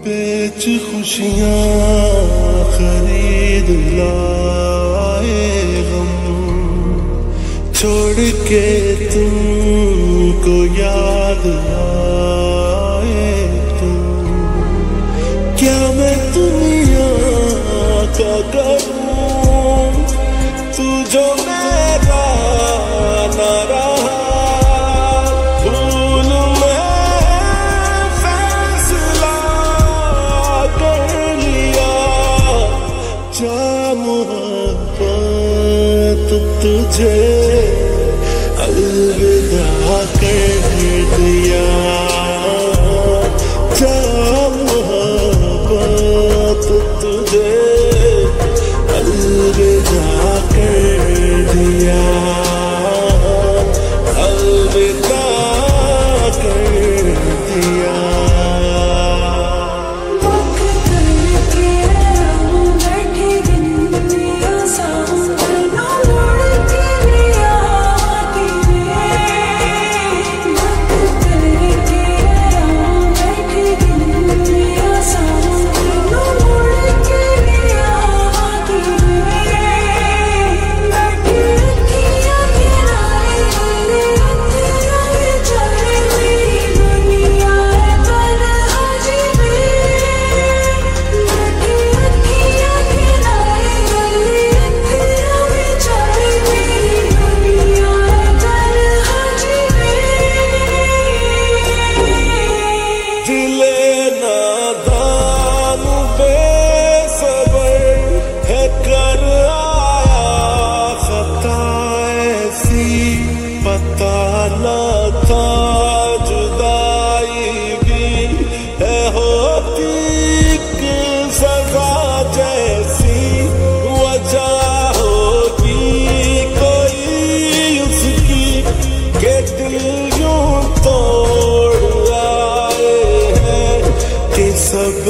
बेच खुशियाँ खरीद लाए गम, छोड़ के तुमको याद आए तुम। क्या मैं दुनिया का करूं, तू जो मेरा न रहा। भूल मैं फैसला कर लिया, जा मोहब्बत तुझे अलविदा कर दिया। जा मोहब्बत तुझे अलविदा कर दिया, अलविदा कर दिया। पता न था जुदाई भी है होती कि सजा जैसी, वजह होगी कोई उसकी के दिल यूं तोड़ आए हैं कि सब